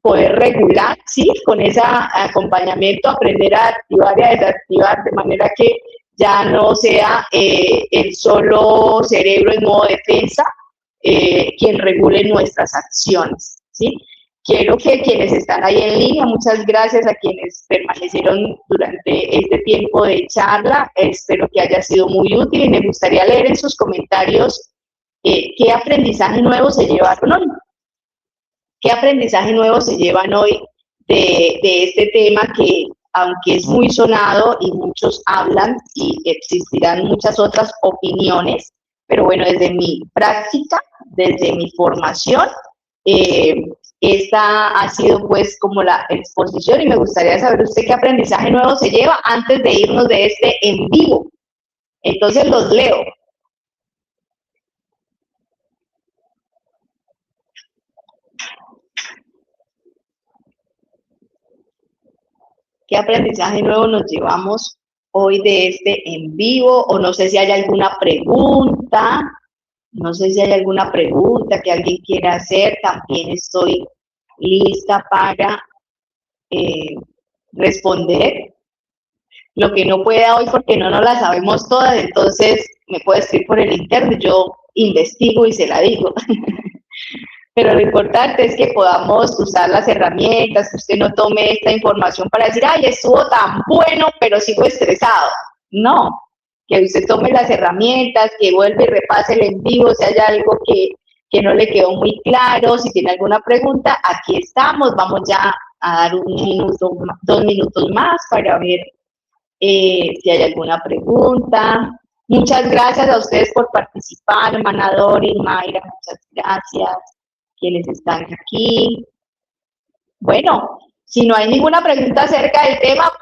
poder regular, sí, con ese acompañamiento, aprender a activar y a desactivar de manera que ya no sea el solo cerebro en modo defensa quien regule nuestras acciones, ¿sí? Quiero que quienes están ahí en línea, muchas gracias a quienes permanecieron durante este tiempo de charla, espero que haya sido muy útil y me gustaría leer en sus comentarios qué aprendizaje nuevo se llevaron hoy. ¿Qué aprendizaje nuevo se llevan hoy de este tema que, aunque es muy sonado y muchos hablan y existirán muchas otras opiniones, pero bueno, desde mi práctica, desde mi formación, esta ha sido pues como la exposición y me gustaría saber usted qué aprendizaje nuevo se lleva antes de irnos de este en vivo. Entonces los leo. ¿Qué aprendizaje nuevo nos llevamos hoy de este en vivo? O no sé si hay alguna pregunta. No sé si hay alguna pregunta que alguien quiera hacer. También estoy lista para responder. Lo que no pueda hoy porque no nos la sabemos todas, entonces me puede escribir por el interno, yo investigo y se la digo. Pero lo importante es que podamos usar las herramientas, que usted no tome esta información para decir, ay, estuvo tan bueno, pero sigo estresado. No, que usted tome las herramientas, que vuelva y repase el en vivo, si hay algo que no le quedó muy claro, si tiene alguna pregunta, aquí estamos, vamos ya a dar 1 minuto, 2 minutos más para ver si hay alguna pregunta. Muchas gracias a ustedes por participar, hermana Dori, Mayra, muchas gracias, quienes están aquí. Bueno, si no hay ninguna pregunta acerca del tema,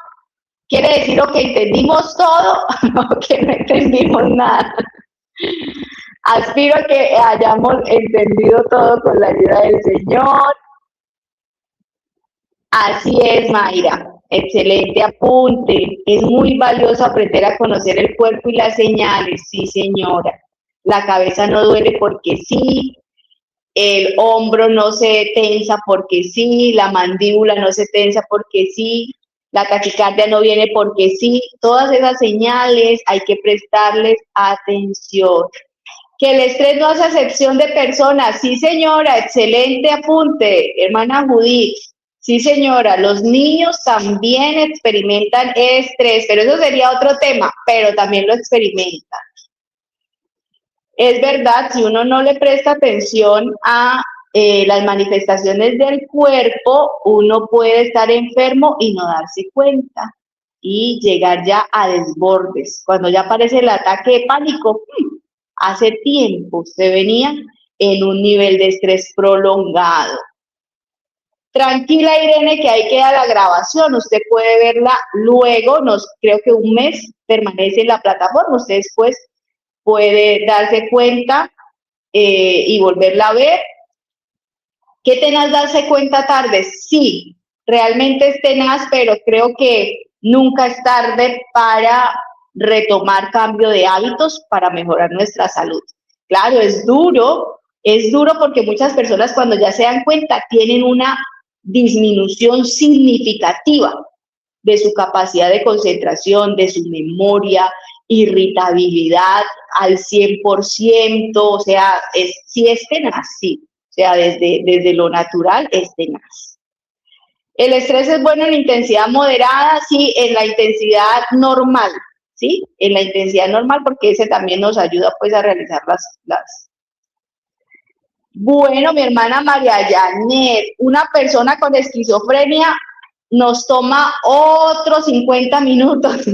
quiere decir o que entendimos todo o que no entendimos nada. Aspiro a que hayamos entendido todo con la ayuda del Señor. Así es, Mayra. Excelente apunte. Es muy valioso aprender a conocer el cuerpo y las señales. Sí, señora. La cabeza no duele porque sí. El hombro no se tensa porque sí. La mandíbula no se tensa porque sí. La taquicardia no viene porque sí. Todas esas señales hay que prestarles atención. Que el estrés no hace excepción de personas. Sí, señora. Excelente apunte, hermana Judith. Sí, señora, los niños también experimentan estrés, pero eso sería otro tema, pero también lo experimentan. Es verdad, si uno no le presta atención a las manifestaciones del cuerpo, uno puede estar enfermo y no darse cuenta y llegar ya a desbordes. Cuando ya aparece el ataque de pánico, hace tiempo usted venía en un nivel de estrés prolongado. Tranquila, Irene, que ahí queda la grabación, usted puede verla luego, creo que un mes permanece en la plataforma, usted después puede darse cuenta y volverla a ver. ¿Qué tenaz darse cuenta tarde? Sí, realmente es tenaz, pero creo que nunca es tarde para retomar cambio de hábitos para mejorar nuestra salud. Claro, es duro porque muchas personas cuando ya se dan cuenta tienen una disminución significativa de su capacidad de concentración, de su memoria, irritabilidad al 100%, o sea, sí es tenaz, sí. O sea, desde lo natural es tenaz. El estrés es bueno en intensidad moderada, sí, en la intensidad normal, ¿sí? En la intensidad normal porque ese también nos ayuda pues a realizar las... Bueno, mi hermana María Janet, una persona con esquizofrenia nos toma otros 50 minutos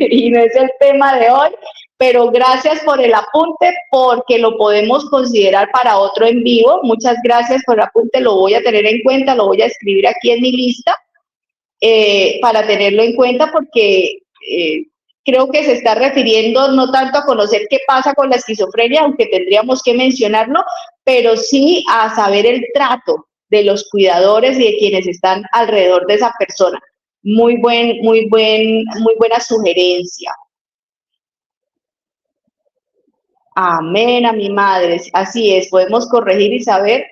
y no es el tema de hoy, pero gracias por el apunte porque lo podemos considerar para otro en vivo. Muchas gracias por el apunte, lo voy a tener en cuenta, lo voy a escribir aquí en mi lista para tenerlo en cuenta porque creo que se está refiriendo no tanto a conocer qué pasa con la esquizofrenia, aunque tendríamos que mencionarlo, pero sí a saber el trato de los cuidadores y de quienes están alrededor de esa persona. Muy buena sugerencia. Amén a mi madre. Así es, podemos corregir y saber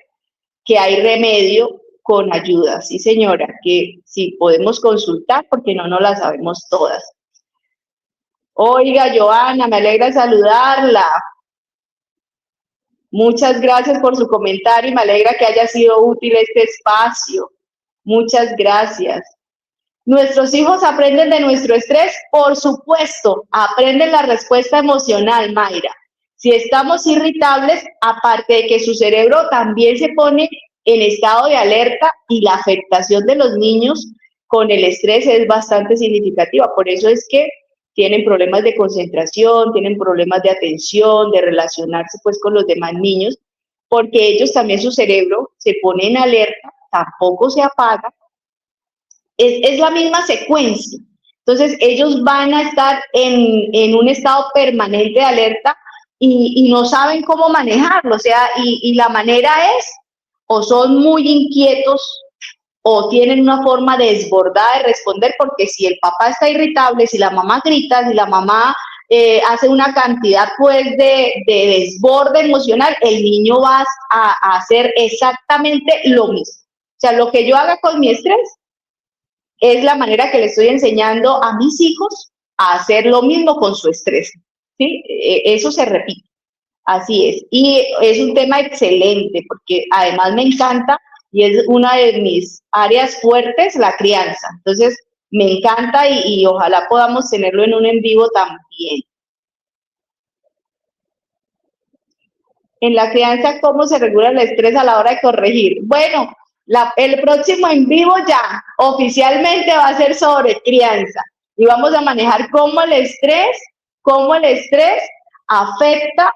que hay remedio con ayuda. Sí, señora, que sí podemos consultar porque no nos las sabemos todas. Oiga, Joana, me alegra saludarla. Muchas gracias por su comentario y me alegra que haya sido útil este espacio. Muchas gracias. ¿Nuestros hijos aprenden de nuestro estrés? Por supuesto, aprenden la respuesta emocional, Mayra. Si estamos irritables, aparte de que su cerebro también se pone en estado de alerta y la afectación de los niños con el estrés es bastante significativa. Por eso es que tienen problemas de concentración, tienen problemas de atención, de relacionarse pues con los demás niños, porque ellos también su cerebro se pone en alerta, tampoco se apaga, es la misma secuencia. Entonces ellos van a estar en un estado permanente de alerta y no saben cómo manejarlo, o sea, y la manera es, o son muy inquietos, o tienen una forma desbordada de responder, porque si el papá está irritable, si la mamá grita, si la mamá hace una cantidad pues de desborde emocional, el niño va a hacer exactamente lo mismo. O sea, lo que yo haga con mi estrés es la manera que le estoy enseñando a mis hijos a hacer lo mismo con su estrés. ¿Sí? Eso se repite. Así es. Y es un tema excelente porque además me encanta y es una de mis áreas fuertes, la crianza. Entonces, me encanta y ojalá podamos tenerlo en un en vivo también. En la crianza, ¿cómo se regula el estrés a la hora de corregir? Bueno, el próximo en vivo ya oficialmente va a ser sobre crianza y vamos a manejar cómo el estrés afecta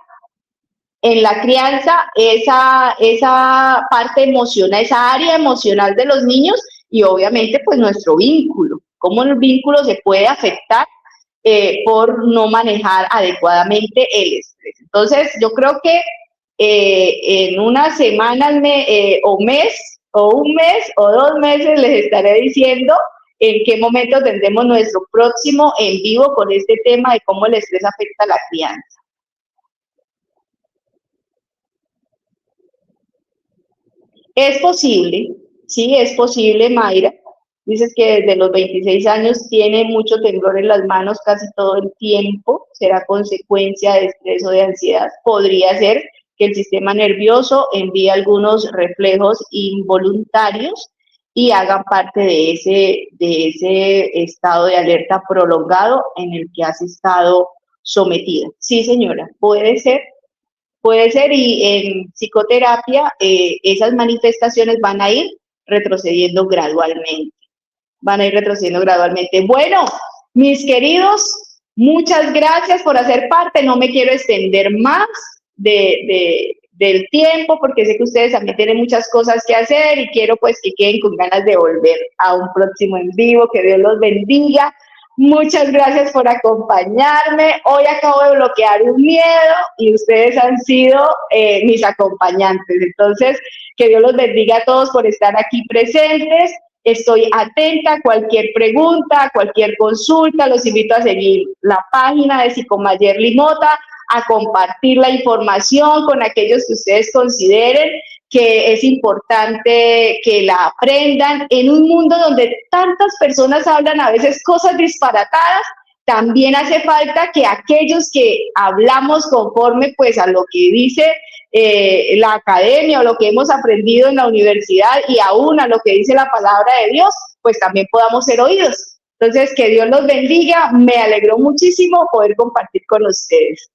en la crianza esa parte emocional, esa área emocional de los niños y obviamente pues nuestro vínculo, cómo el vínculo se puede afectar por no manejar adecuadamente el estrés. Entonces yo creo que en una semana o mes, o un mes, o 2 meses les estaré diciendo en qué momento tendremos nuestro próximo en vivo con este tema de cómo el estrés afecta a la crianza. Es posible, sí, es posible, Mayra. Dices que desde los 26 años tiene mucho temblor en las manos casi todo el tiempo. ¿Será consecuencia de estrés o de ansiedad? Podría ser que el sistema nervioso envíe algunos reflejos involuntarios y hagan parte de ese estado de alerta prolongado en el que has estado sometida. Sí, señora, puede ser. Puede ser, y en psicoterapia esas manifestaciones van a ir retrocediendo gradualmente. Van a ir retrocediendo gradualmente. Bueno, mis queridos Muchas gracias por hacer parte. No me quiero extender más del tiempo porque sé que ustedes también tienen muchas cosas que hacer y quiero pues que queden con ganas de volver a un próximo en vivo. Que Dios los bendiga. Muchas gracias por acompañarme. Hoy acabo de bloquear un miedo y ustedes han sido mis acompañantes. Entonces, que Dios los bendiga a todos por estar aquí presentes. Estoy atenta a cualquier pregunta, a cualquier consulta. Los invito a seguir la página de Psicomayer Limota, a compartir la información con aquellos que ustedes consideren que es importante que la aprendan en un mundo donde tantas personas hablan a veces cosas disparatadas. También hace falta que aquellos que hablamos conforme pues a lo que dice la academia o lo que hemos aprendido en la universidad y aún a lo que dice la palabra de Dios, pues también podamos ser oídos. Entonces, que Dios los bendiga. Me alegró muchísimo poder compartir con ustedes.